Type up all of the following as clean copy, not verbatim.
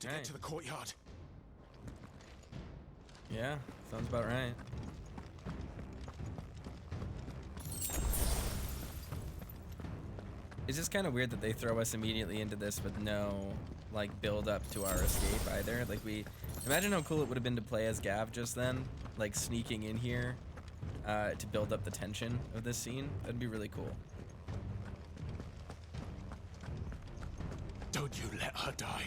have to get to the courtyard. Yeah, sounds about right. It's just kind of weird that they throw us immediately into this with no, like, build up to our escape either. Like, imagine how cool it would have been to play as Gav just then, like, sneaking in here to build up the tension of this scene. That'd be really cool. Don't you let her die.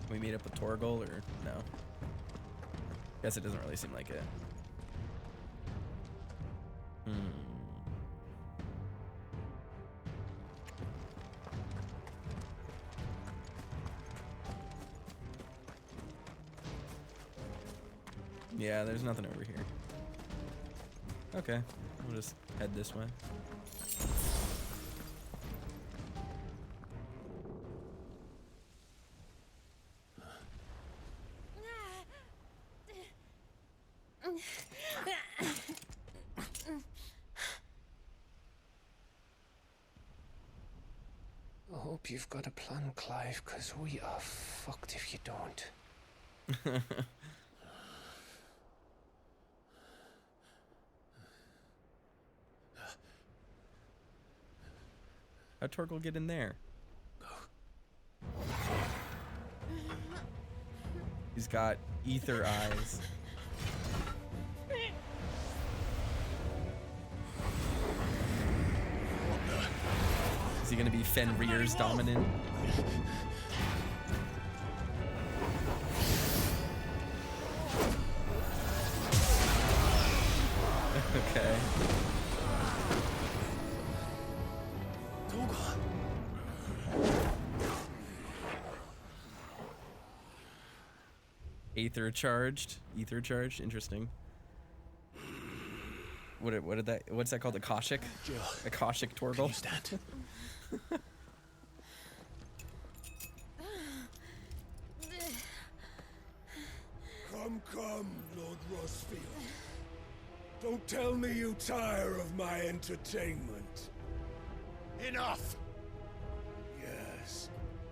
Can we meet up with Torgal or no? Guess it doesn't really seem like it. Yeah, there's nothing over here. Okay, we'll just head this way. I hope you've got a plan, Clive, because we are fucked if you don't. How'd Torgal get in there? He's got ether eyes. Is he gonna be Fenrir's dominant? Okay. Ether charged, interesting. What's that called? A Koshik? A Koshik Torgal? Stand. Come, Lord Rosfield. Don't tell me you tire of my entertainment. Enough! Yes.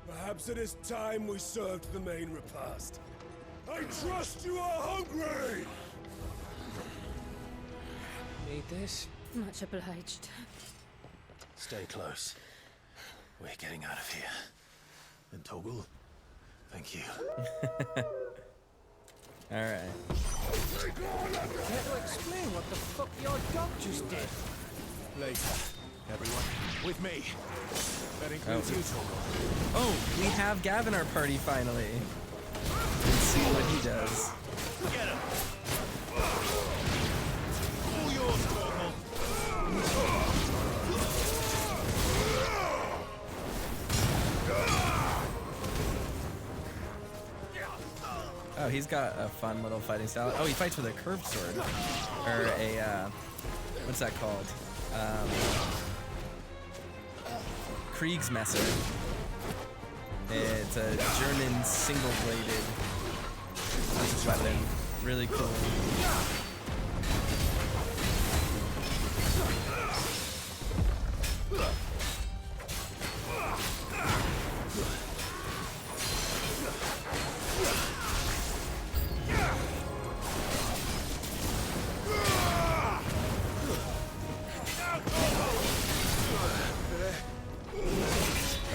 Perhaps it is time we served the main repast. I trust you are hungry! Need this? Much obliged. Stay close. We're getting out of here. And Torgal, thank you. Alright. Care to explain what the fuck your dog just did? Later, everyone. With me. That includes you, Torgal. Oh, we have Gav in our party finally. Let's see what he does. Get him! All yours, Torgal. Oh, he's got a fun little fighting style. Oh, he fights with a curved sword. Or a, what's that called? Kriegsmesser. It's a German single-bladed weapon. Really cool.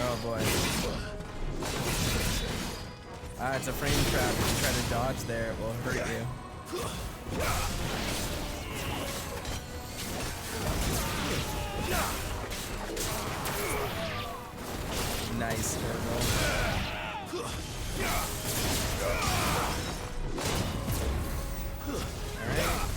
Oh boy. Ah, it's a frame trap. If you try to dodge there, it will hurt you. Nice, Turtle. Alright.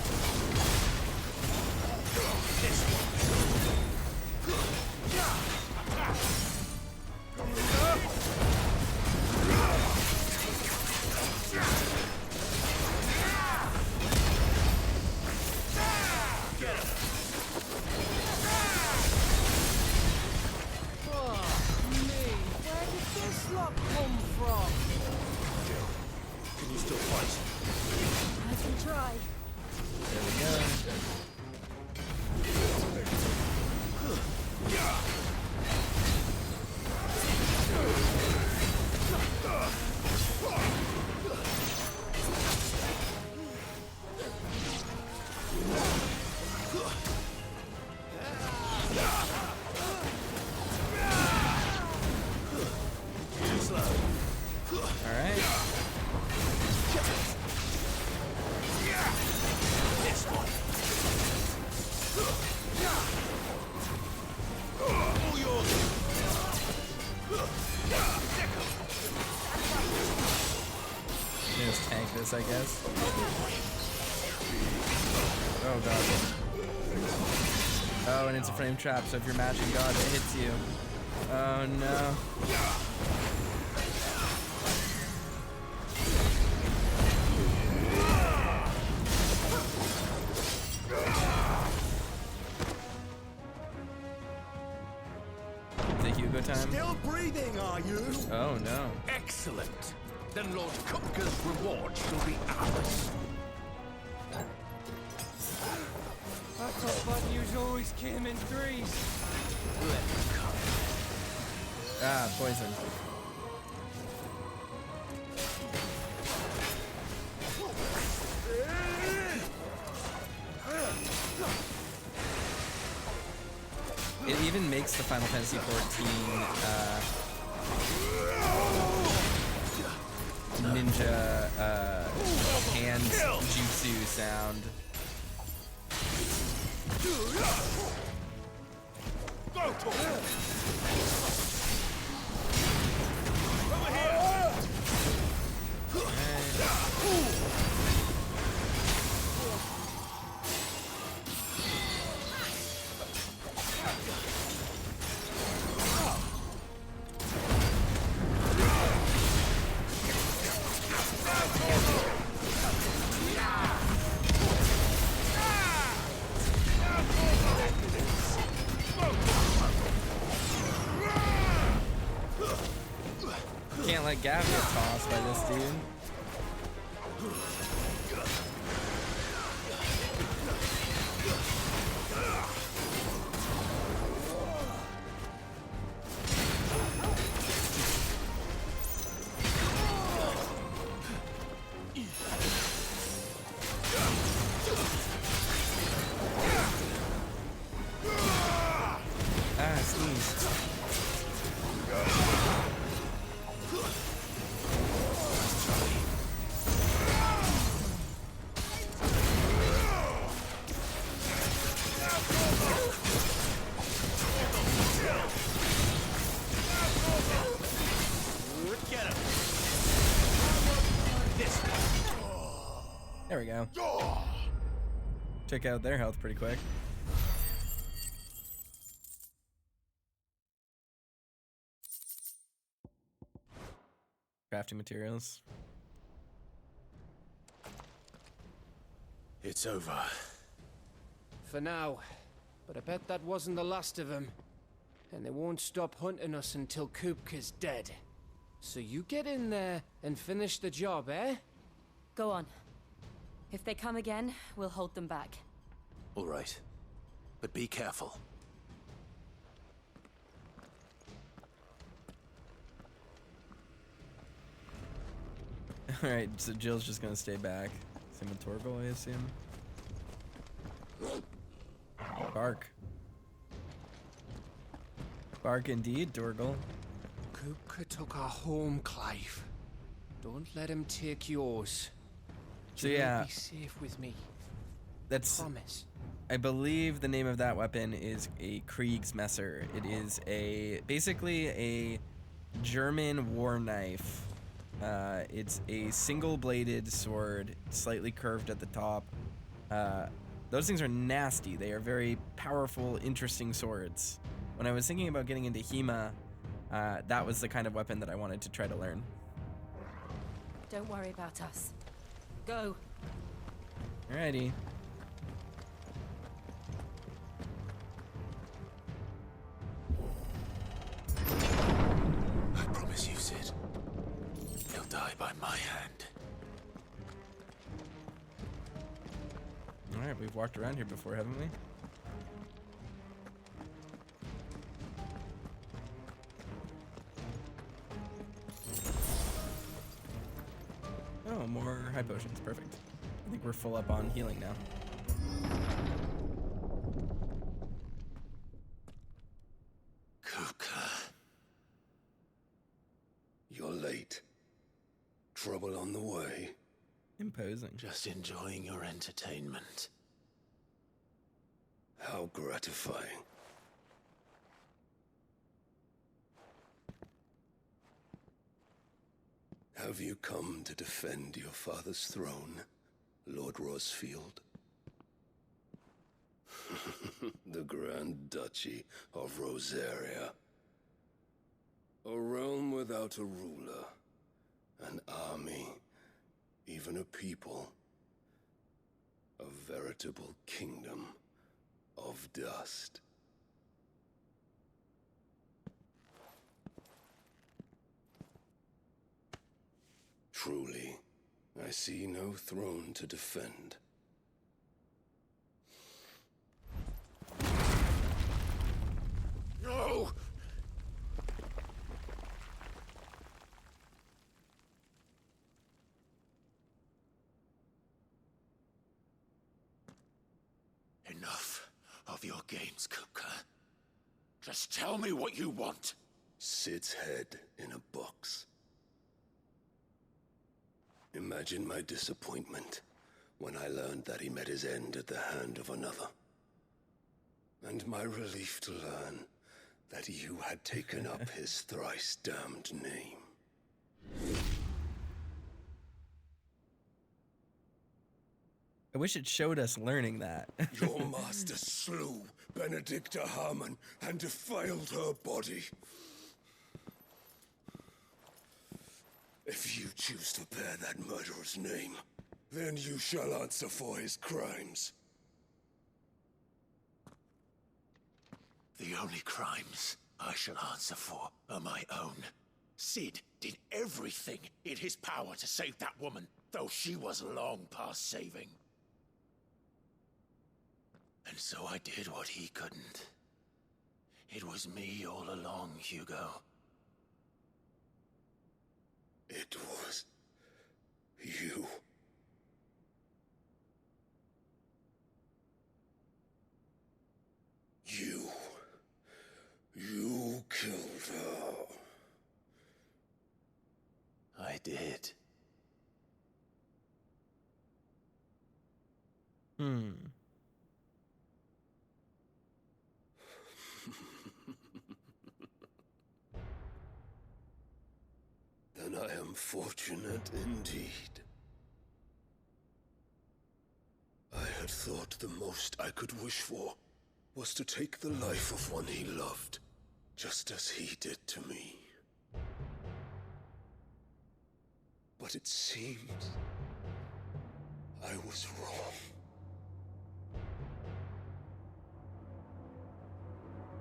All right. This one. All yours. Just tank this, I guess. Oh god. Oh, and it's a frame trap, so if you're matching dodge, it hits you. Oh no. Is it Hugo time? Still breathing, are you? Oh no. Excellent. Then Lord Kupka's reward shall be ours. I thought bad news always came in threes. Let's come. Ah, poison. It even makes the Final Fantasy XIV ninja hand jutsu sound. Can't let Gav get tossed by this dude. Ah, sneeze. There we go. Check out their health pretty quick. Crafting materials. It's over. For now. But I bet that wasn't the last of them. And they won't stop hunting us until Kupka's dead. So you get in there and finish the job, eh? Go on. If they come again, we'll hold them back. All right. But be careful. Alright, so Jill's just gonna stay back. Same with Torgal, I assume. Bark. Bark indeed, Torgal. Kupka took our home, Clive. Don't let him take yours. So You'll yeah, be safe with me. that's, Promise. I believe the name of that weapon is a Kriegsmesser. It is basically a German war knife. It's a single-bladed sword, slightly curved at the top. Those things are nasty. They are very powerful, interesting swords. When I was thinking about getting into HEMA, that was the kind of weapon that I wanted to try to learn. Don't worry about us. Go. Alrighty. I promise you, Sid. He'll die by my hand. Alright, we've walked around here before, haven't we? Oh, more high potions. Perfect. I think we're full up on healing now. Kupka. You're late. Trouble on the way. Imposing. Just enjoying your entertainment. How gratifying. Have you come to defend your father's throne, Lord Rosfield? The Grand Duchy of Rosaria. A realm without a ruler, an army, even a people. A veritable kingdom of dust. Truly, I see no throne to defend. No! Enough of your games, Kupka. Just tell me what you want. Sid's head in a box. Imagine my disappointment when I learned that he met his end at the hand of another. And my relief to learn that you had taken up his thrice damned name. I wish it showed us learning that. Your master slew Benedicta Harmon and defiled her body. If you choose to bear that murderer's name, then you shall answer for his crimes. The only crimes I shall answer for are my own. Sid did everything in his power to save that woman, though she was long past saving. And so I did what he couldn't. It was me all along, Hugo. It was you. You killed her. I did. Then I am fortunate indeed. I had thought the most I could wish for was to take the life of one he loved, just as he did to me. But it seems I was wrong.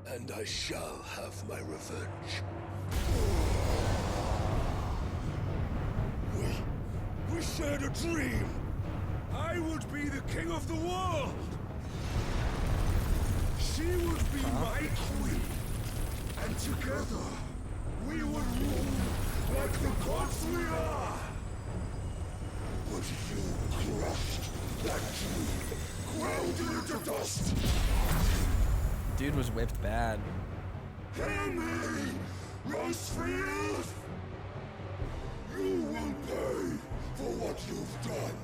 And I shall have my revenge. We shared a dream! I would be the king of the world! She would be my queen! And together, we would rule like the gods we are! But you crushed that dream, ground it into dust! Dude was whipped bad. Hear me, Rosfield! You will pay for what you've done.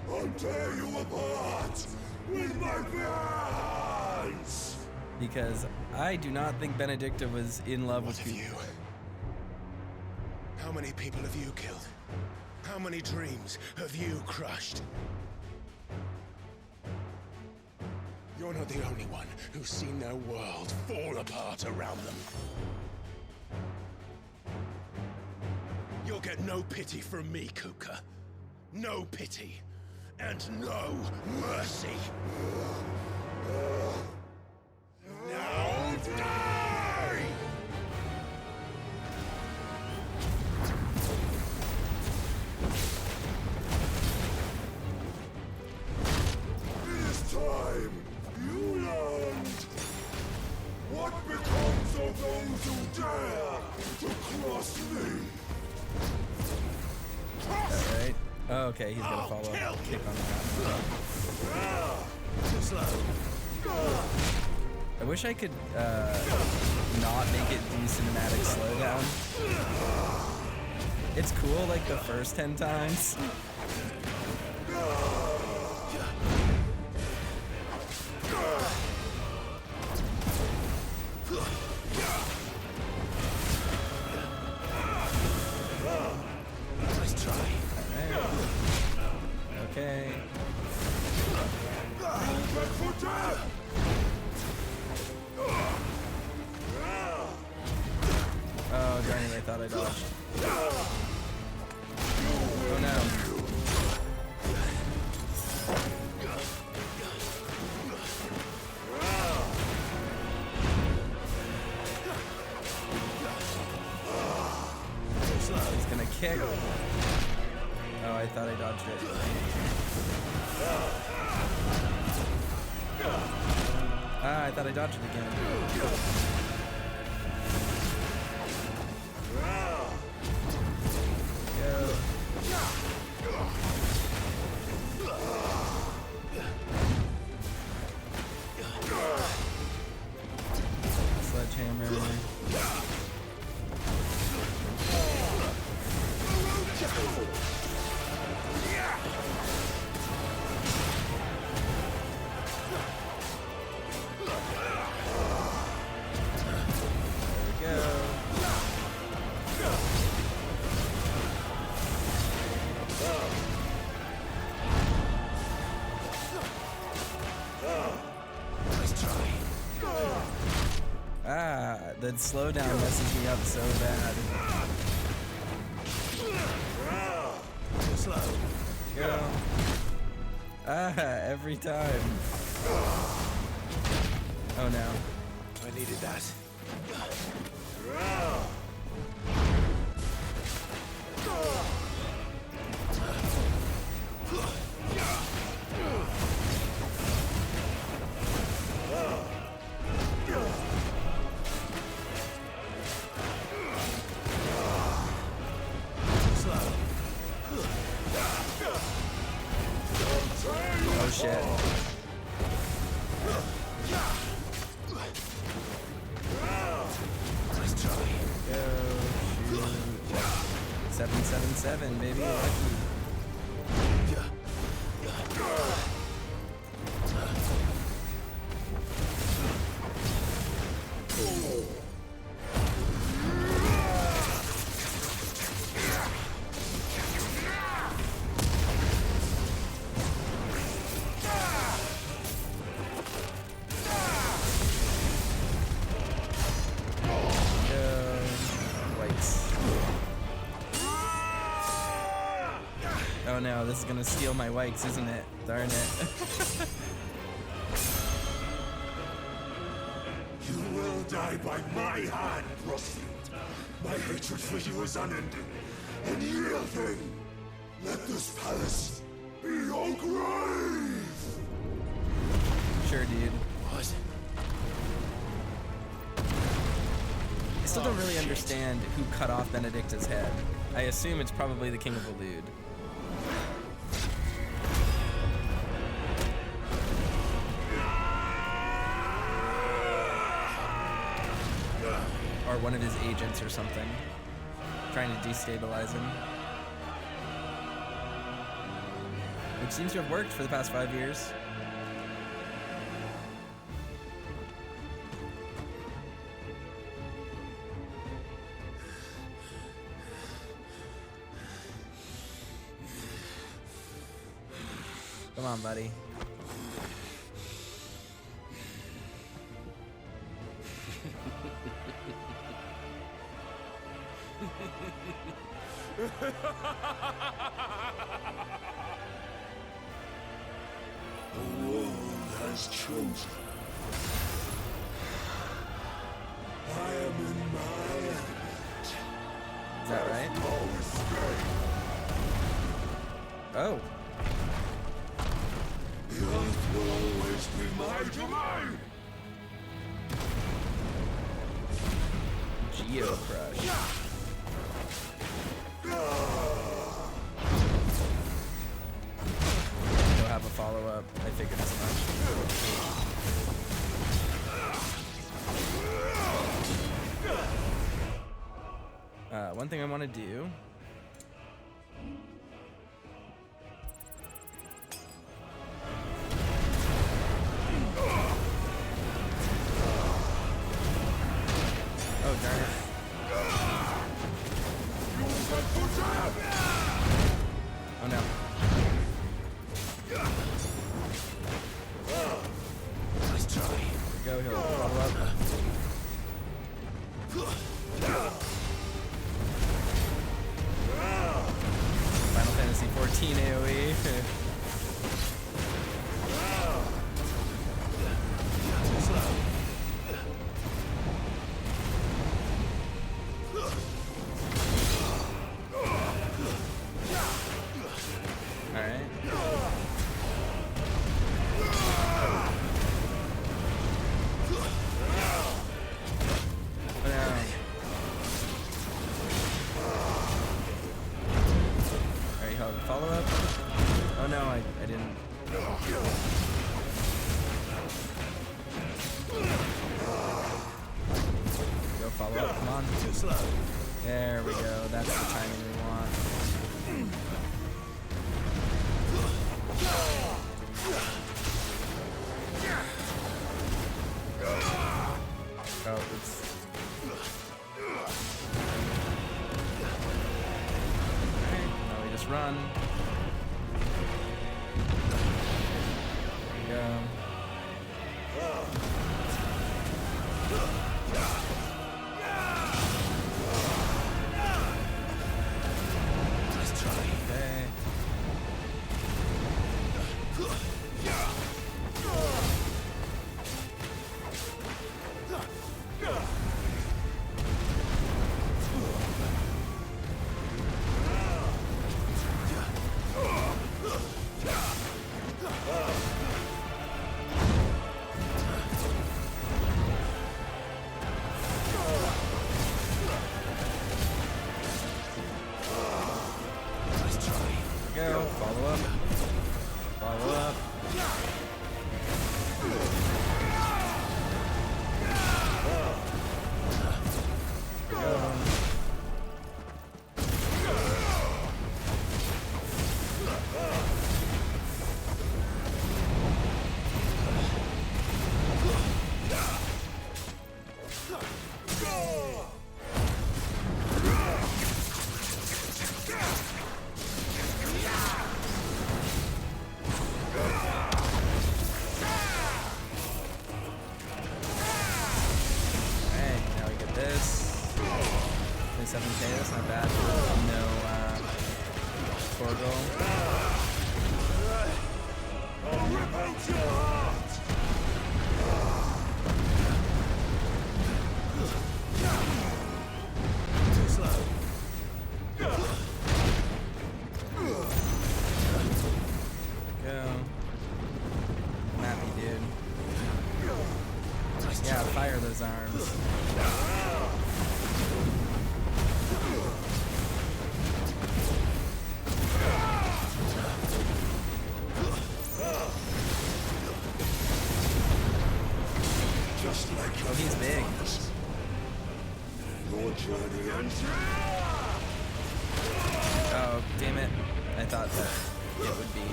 I'll tear you apart with my bare hands! Because I do not think Benedicta was in love with What have Kupka. you? How many people have you killed? How many dreams have you crushed? You're not the only one who's seen their world fall apart around them. You'll get no pity from me, Kupka. No pity. And no mercy. Now die! It is time you learned what becomes of those who dare to cross me. Alright. Oh, okay, he's gonna follow up. Kick on that. Too slow. I wish I could not make it do cinematic slowdown. It's cool like the first 10 times. Nice try. Okay. Oh, darn it, I thought I dodged. Oh no. He's gonna kick. Oh, I thought I dodged it. Ah, I thought I dodged it again. Sledgehammer. The slowdown messes me up so bad. Slow. Go. Ah, every time. Oh no. I needed that. Oh shit. Nice try. Go, shoot. 777, baby. Lucky. Oh no, this is gonna steal my wikes, isn't it? Darn it. You will die by my hand, Rosfield. My hatred for you is unending. Unyielding. Let this palace be your grave! Sure, dude. What? I still don't really understand who cut off Benedicta's head. I assume it's probably the King of Elude. Or one of his agents or something. Trying to destabilize him. Which seems to have worked for the past 5 years. Come on, buddy. The world has chosen. I am in my element. Is that right? No escape. Oh. The earth will always be my domain. Geo Crush. Don't have a follow-up. I figured as much. one thing I want to do. Oh, darn it. Oh no. Nice try. Go, he'll follow up. Final Fantasy XIV AoE. Alright. Follow up? Oh no, I didn't. Go follow up, come on. Too slow. There we go, that's the timing we want. Oh, oops. Just run. There we go. Nice try. Okay. Go, follow up. Follow up. Go. This 27k, that's not bad. No Torgo. I'll rip out your heart! Too slow. Go. Mappy, dude. Nice Yeah, try. fire those arms. Just like your Oh, he's big. fathers. Your journey ends here! Oh, damn it. I thought that it would be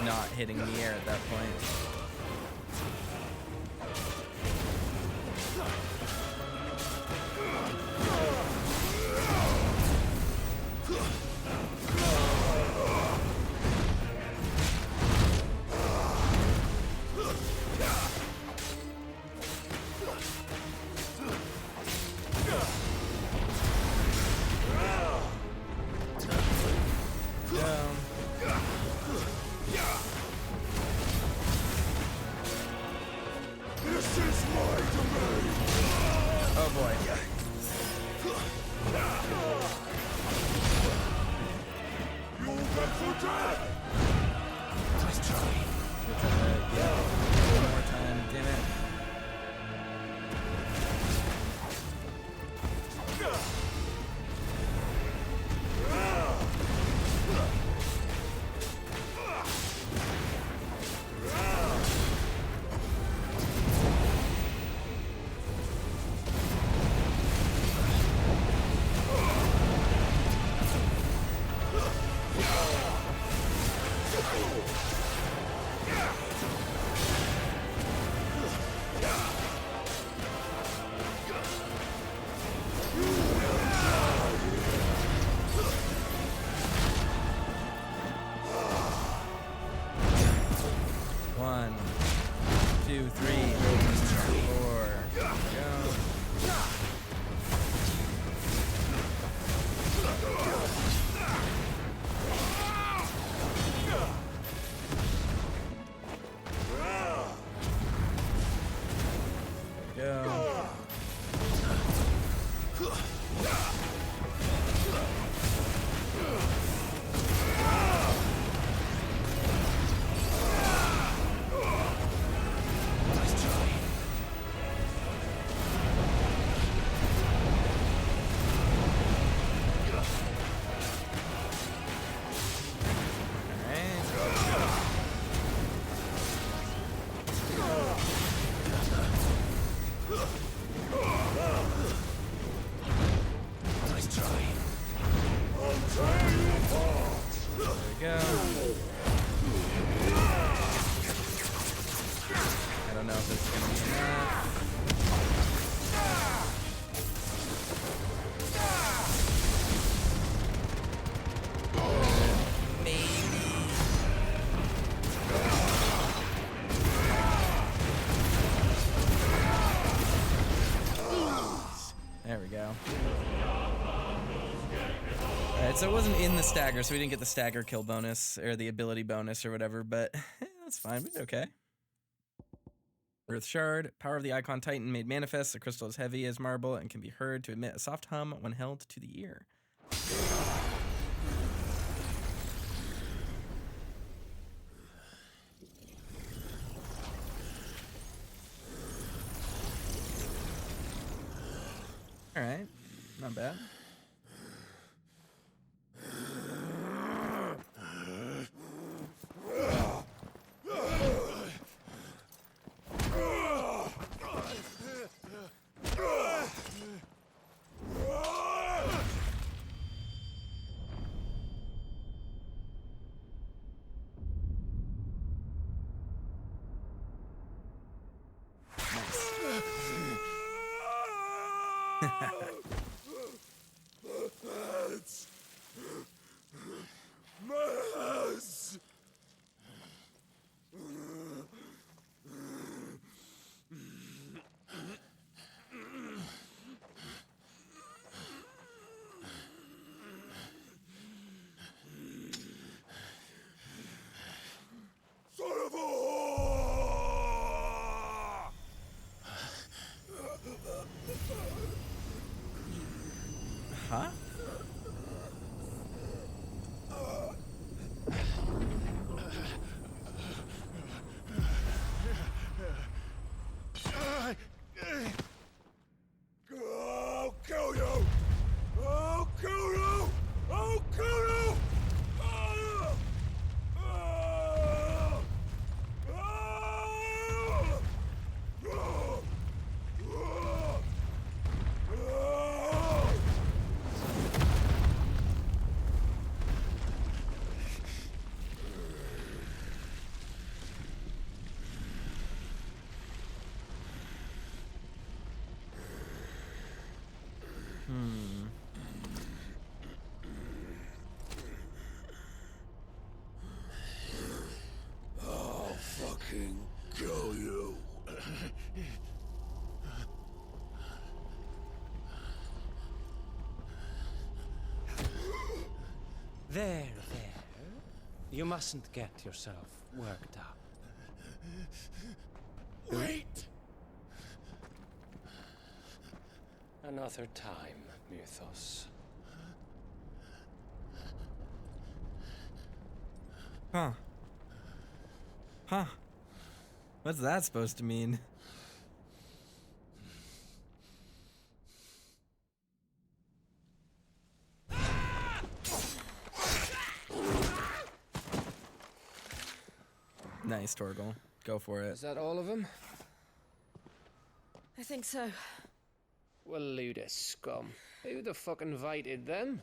not hitting the air at that point. This is my domain! Oh boy. You'll get for death! Nice try. Yeah. One more time. Damn it. 2, 3, 4. Go. Go. There we go. Alright, so it wasn't in the stagger, so we didn't get the stagger kill bonus, or the ability bonus, or whatever, but that's fine, we did okay. Earth Shard, power of the Eikon Titan made manifest. The crystal is heavy as marble and can be heard to emit a soft hum when held to the ear. Alright, not bad. Huh? I'll kill you! I'll kill you! I'll kill you! I'll fucking kill you. There. You mustn't get yourself worked up. Wait! Another time, Mythos. Huh. What's that supposed to mean? Nice, Torgal. Go for it. Is that all of them? I think so. Well, load of scum. Who the fuck invited them?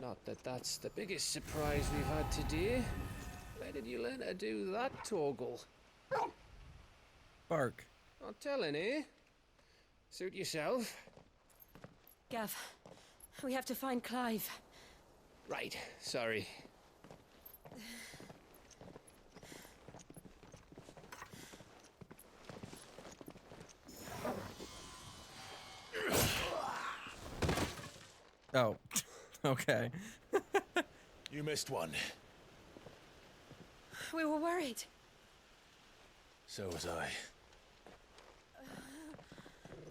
Not that that's the biggest surprise we've had today. Where did you learn to do that, Torgal? Bark. Not telling, eh? Suit yourself. Gav, we have to find Clive. Right, sorry. Oh, okay. You missed one. We were worried. So was I.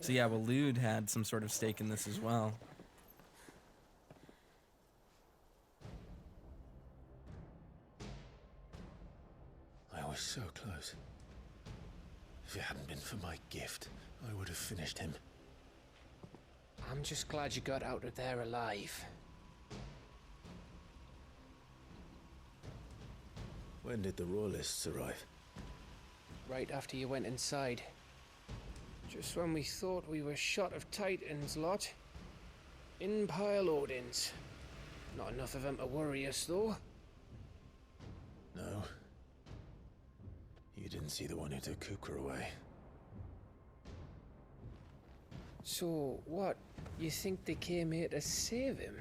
So yeah, well, Lude had some sort of stake in this as well. I was so close. If it hadn't been for my gift, I would have finished him. I'm just glad you got out of there alive. When did the Royalists arrive? Right after you went inside. Just when we thought we were shot of Titans, lot. In pile Odins. Not enough of them to worry us, though. No. You didn't see the one who took Kupka away. So, what? You think they came here to save him?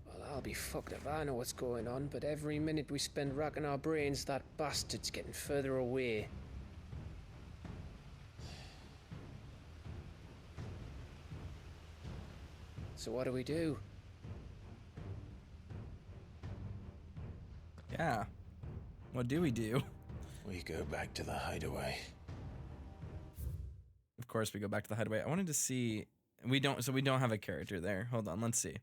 Well, I'll be fucked if I know what's going on, but every minute we spend racking our brains, that bastard's getting further away. So what do we do? Yeah. What do we do? We go back to the hideaway. Of course, we go back to the hideaway. I wanted to see. We don't have a character there. Hold on, let's see.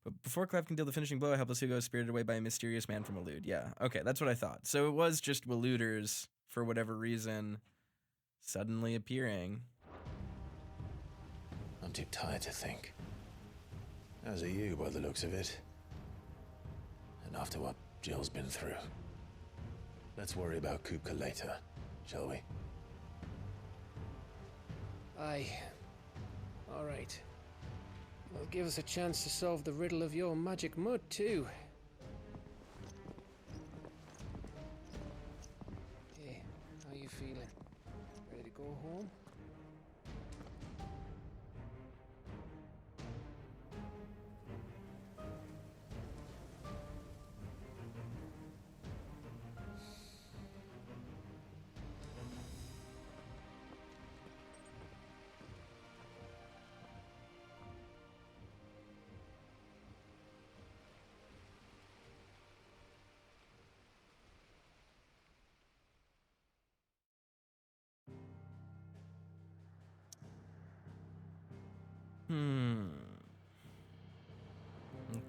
But before Clive can deal the finishing blow, helpless Hugo is spirited away by a mysterious man from Elude. Yeah, okay, that's what I thought. So it was just Eluders, for whatever reason, suddenly appearing. I'm too tired to think. As are you, by the looks of it. And after what Jill's been through. Let's worry about Kupka later, shall we? Aye. Alright. Well, give us a chance to solve the riddle of your magic mud, too. Hey, how you feeling? Ready to go home?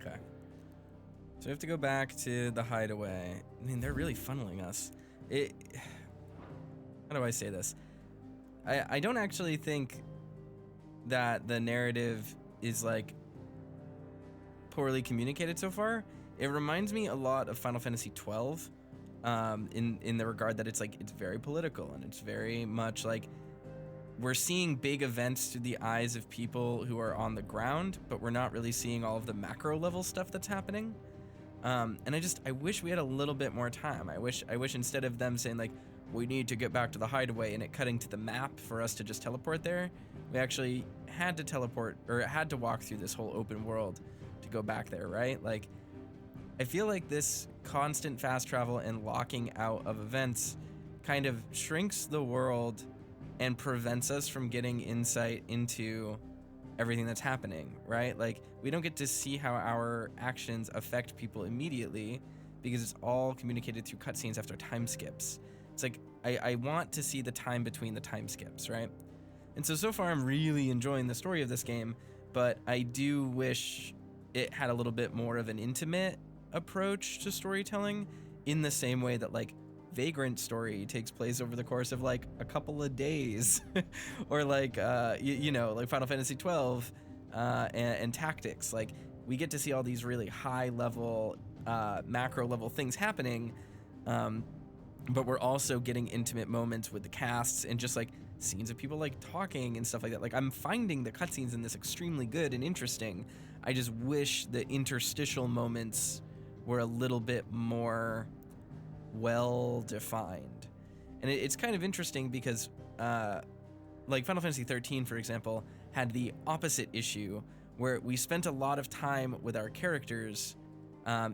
Okay. So we have to go back to the hideaway. I mean, they're really funneling us. How do I say this? I don't actually think that the narrative is like poorly communicated so far. It reminds me a lot of Final Fantasy XII, in the regard that it's like it's very political and it's very much like we're seeing big events through the eyes of people who are on the ground, but we're not really seeing all of the macro level stuff that's happening. And I wish we had a little bit more time. I wish instead of them saying like, we need to get back to the hideaway and it cutting to the map for us to just teleport there, we actually had to teleport or had to walk through this whole open world to go back there, right? Like, I feel like this constant fast travel and locking out of events kind of shrinks the world and prevents us from getting insight into everything that's happening, right? Like, we don't get to see how our actions affect people immediately because it's all communicated through cutscenes after time skips. It's like, I want to see the time between the time skips, right? And so far I'm really enjoying the story of this game, but I do wish it had a little bit more of an intimate approach to storytelling in the same way that like Vagrant story takes place over the course of like a couple of days or like you know, like Final Fantasy XII and Tactics. Like, we get to see all these really high level macro level things happening, but we're also getting intimate moments with the casts and just like scenes of people like talking and stuff like that. Like, I'm finding the cutscenes in this extremely good and interesting. I just wish the interstitial moments were a little bit more well defined. And it's kind of interesting because like Final Fantasy XIII, for example, had the opposite issue where we spent a lot of time with our characters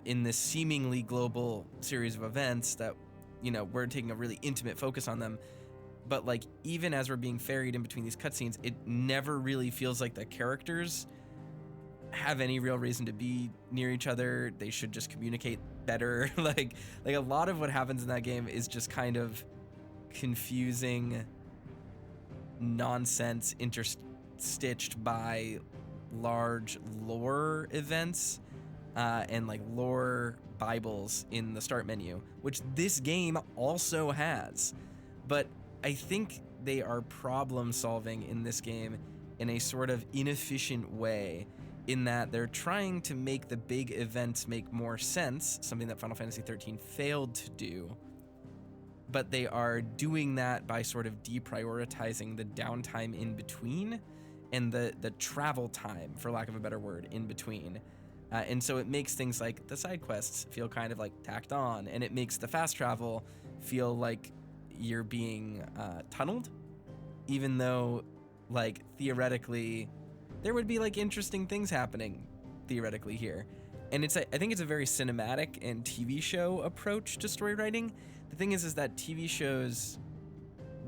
in this seemingly global series of events that, you know, we're taking a really intimate focus on them. But like, even as we're being ferried in between these cutscenes, it never really feels like the characters have any real reason to be near each other. They should just communicate better. like a lot of what happens in that game is just kind of confusing nonsense interstitched by large lore events and like lore Bibles in the start menu, which this game also has. But I think they are problem solving in this game in a sort of inefficient way, in that they're trying to make the big events make more sense, something that Final Fantasy XIII failed to do. But they are doing that by sort of deprioritizing the downtime in between and the travel time, for lack of a better word, in between. And so it makes things like the side quests feel kind of like tacked on, and it makes the fast travel feel like you're being tunneled, even though, like, theoretically there would be like interesting things happening theoretically here. And I think it's a very cinematic and TV show approach to story writing. The thing is that TV shows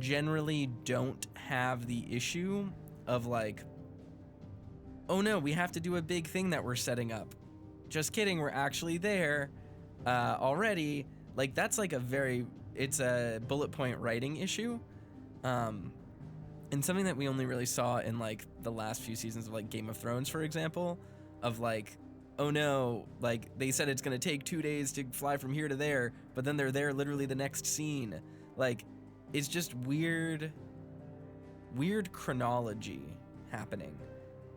generally don't have the issue of like, oh no, we have to do a big thing that we're setting up. Just kidding, we're actually there already. Like, that's like it's a bullet point writing issue. And something that we only really saw in like the last few seasons of like Game of Thrones, for example, of like, oh no, like they said it's gonna take 2 days to fly from here to there, but then they're there literally the next scene. Like, it's just weird chronology happening.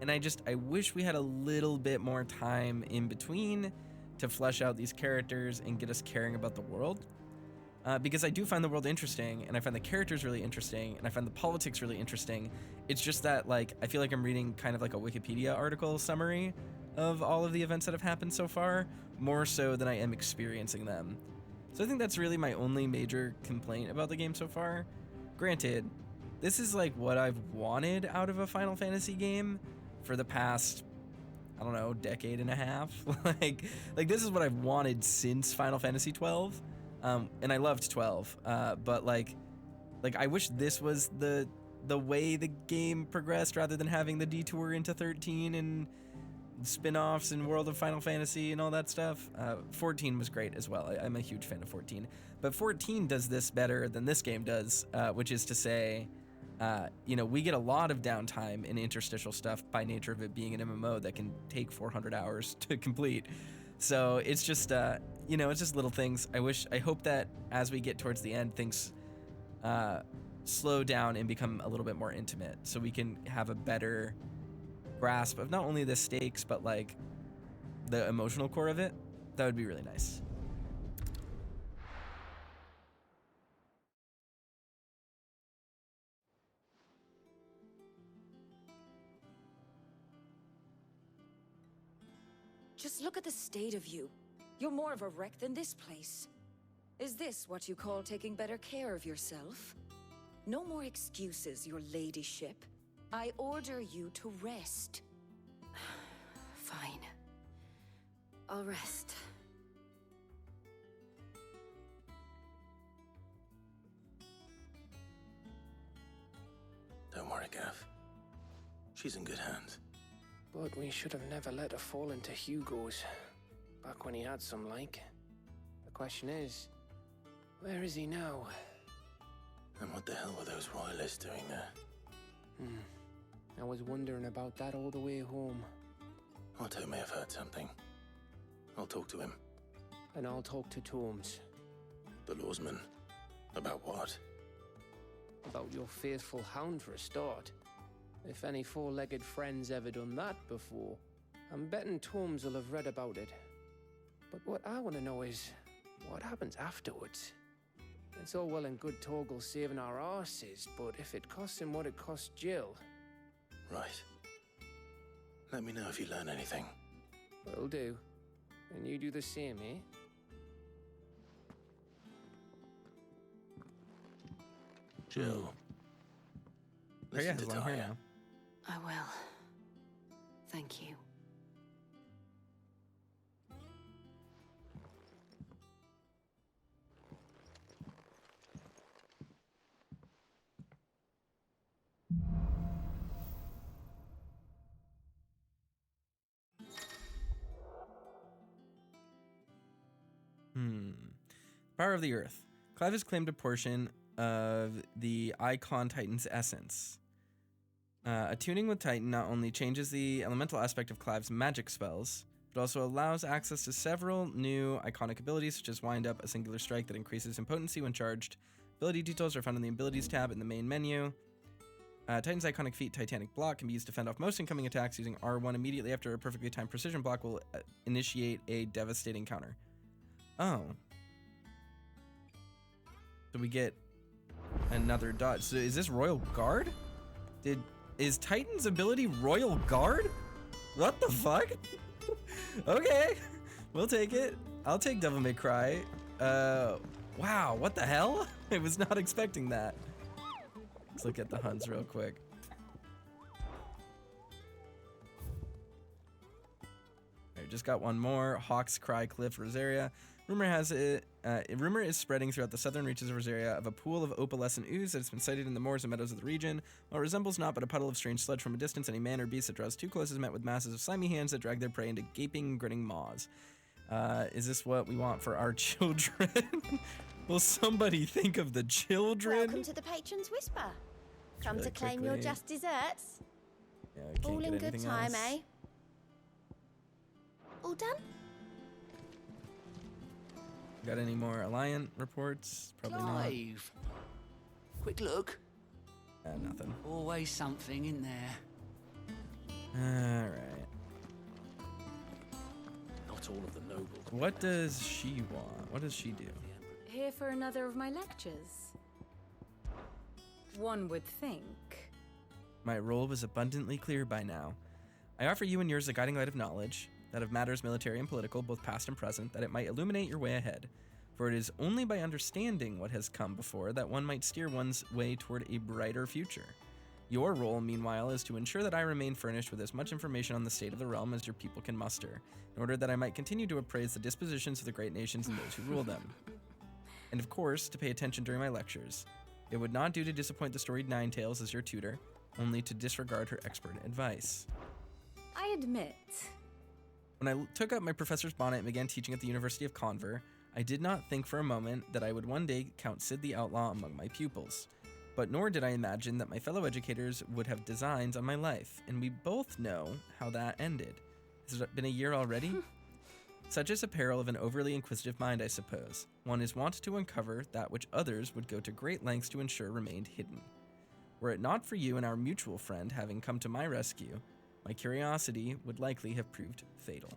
And I wish we had a little bit more time in between to flesh out these characters and get us caring about the world. Because I do find the world interesting, and I find the characters really interesting, and I find the politics really interesting. It's just that, like, I feel like I'm reading kind of like a Wikipedia article summary of all of the events that have happened so far, more so than I am experiencing them. So I think that's really my only major complaint about the game so far. Granted, this is like what I've wanted out of a Final Fantasy game for the past, I don't know, decade and a half. like this is what I've wanted since Final Fantasy 12. And I loved 12, but like I wish this was the way the game progressed, rather than having the detour into 13 and spin-offs and World of Final Fantasy and all that stuff. 14 was great as well. I'm a huge fan of 14, but 14 does this better than this game does, which is to say, we get a lot of downtime and interstitial stuff by nature of it being an MMO that can take 400 hours to complete. So it's just, it's just little things. I hope that as we get towards the end, things slow down and become a little bit more intimate, so we can have a better grasp of not only the stakes, but like the emotional core of it. That would be really nice. Just look at the state of you. You're more of a wreck than this place. Is this what you call taking better care of yourself? No more excuses, your ladyship. I order you to rest. Fine. I'll rest. Don't worry, Gav. She's in good hands. But we should have never let her fall into Hugo's. Back when he had some like. The question is, where is he now? And what the hell were those royalists doing there? I was wondering about that all the way home. Otto may have heard something. I'll talk to him. And I'll talk to Tomes. The lawsman. About what? About your faithful hound for a start. If any four-legged friend's ever done that before, I'm betting Tomes will have read about it. But what I want to know is, what happens afterwards? It's all well and good Torgal saving our arses, but if it costs him what it cost Jill... Right. Let me know if you learn anything. Will do. And you do the same, eh? Jill. Oh yeah, Listen to long hair Talia. now. I will. Thank you. Power of the Earth. Clive has claimed a portion of the Eikon Titan's essence. Attuning with Titan not only changes the elemental aspect of Clive's magic spells, but also allows access to several new iconic abilities, such as Wind Up, a singular strike that increases in potency when charged. Ability details are found in the Abilities tab in the main menu. Titan's iconic feat, Titanic Block, can be used to fend off most incoming attacks. Using R1 immediately after a perfectly timed precision block will initiate a devastating counter. Oh. So we get another dodge. So is this Royal Guard? Is Titan's ability Royal Guard? What the fuck? Okay, we'll take it. I'll take Devil May Cry. Wow, what the hell? I was not expecting that. Let's look at the Huns real quick. Alright, just got one more. Hawk's Cry Cliff, Rosaria. Rumor has it. Rumor is spreading throughout the southern reaches of Rosaria of a pool of opalescent ooze that has been sighted in the moors and meadows of the region. While it resembles not but a puddle of strange sludge from a distance, any man or beast that draws too close is met with masses of slimy hands that drag their prey into gaping, grinning maws. Is this what we want for our children? Will somebody think of the children? Welcome to the Patron's Whisper. Come Really to claim your quickly. just desserts. Yeah, I can't All get in good anything time, else. eh? All done? Got any more Alliant reports? Probably Clive. Quick look. not. Nothing. Always something in there. Alright. Not all of the nobles. What does she want? What does she do? Here for another of my lectures? One would think. My role was abundantly clear by now. I offer you and yours the guiding light of knowledge, that of matters military and political, both past and present, that it might illuminate your way ahead. For it is only by understanding what has come before that one might steer one's way toward a brighter future. Your role, meanwhile, is to ensure that I remain furnished with as much information on the state of the realm as your people can muster, in order that I might continue to appraise the dispositions of the great nations and those who rule them. And of course, to pay attention during my lectures. It would not do to disappoint the storied Ninetales as your tutor, only to disregard her expert advice. I admit. When I took up my professor's bonnet and began teaching at the University of Conver, I did not think for a moment that I would one day count Sid the Outlaw among my pupils. But nor did I imagine that my fellow educators would have designs on my life, and we both know how that ended. Has it been a year already? Such is the peril of an overly inquisitive mind, I suppose. One is wont to uncover that which others would go to great lengths to ensure remained hidden. Were it not for you and our mutual friend having come to my rescue, my curiosity would likely have proved fatal.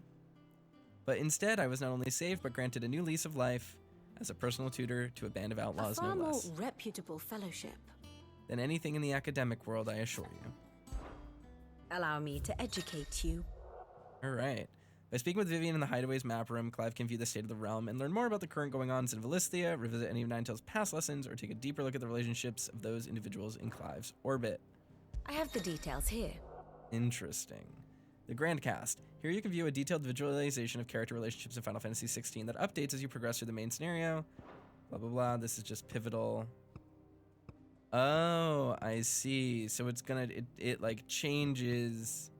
But instead, I was not only saved, but granted a new lease of life as a personal tutor to a band of A outlaws, far no more less, reputable fellowship. than anything in the academic world, I assure you. Allow me to educate you. All right. By speaking with Vivian in the Hideaway's map room, Clive can view the state of the realm and learn more about the current goings-on in Valisthea, revisit any of Ninetale's past lessons, or take a deeper look at the relationships of those individuals in Clive's orbit. I have the details here. Interesting. The Grand Cast. Here you can view a detailed visualization of character relationships in Final Fantasy XVI that updates as you progress through the main scenario. Blah, blah, blah. This is just pivotal. Oh, I see. So it's gonna, it like changes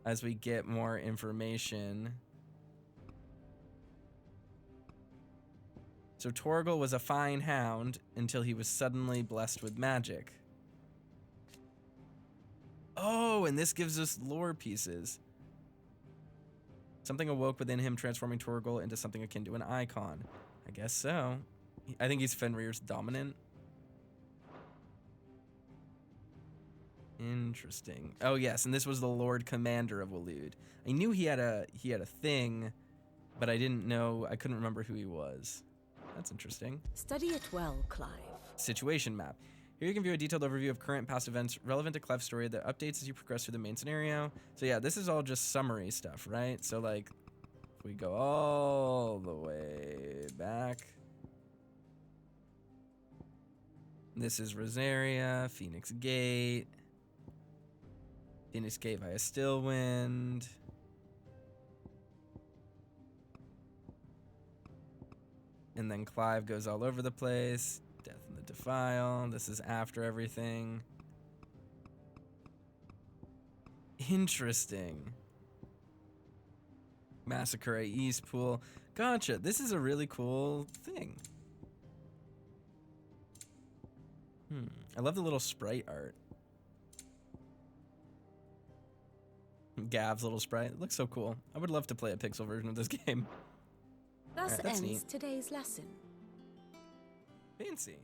as we get more information. So Torgal was a fine hound until he was suddenly blessed with magic. Oh, and this gives us lore pieces. Something awoke within him, transforming Torgal into something akin to an icon. I guess so. I think he's Fenrir's dominant. Interesting. Oh yes, and this was the Lord Commander of Waloed. I knew he had a thing, but I didn't know. I couldn't remember who he was. That's interesting. Study it well, Clive. Situation map. Here you can view a detailed overview of current and past events relevant to Clive's story that updates as you progress through the main scenario. So yeah, this is all just summary stuff, right? So like, if we go all the way back. This is Rosaria, Phoenix Gate. Phoenix Gate via Stillwind. And then Clive goes all over the place. Death in the Defile. This is after everything. Interesting. Massacre at Eastpool. Gotcha. This is a really cool thing. I love the little sprite art. Gav's little sprite. It looks so cool. I would love to play a pixel version of this game. Thus Alright, that's ends neat. today's lesson. Fancy.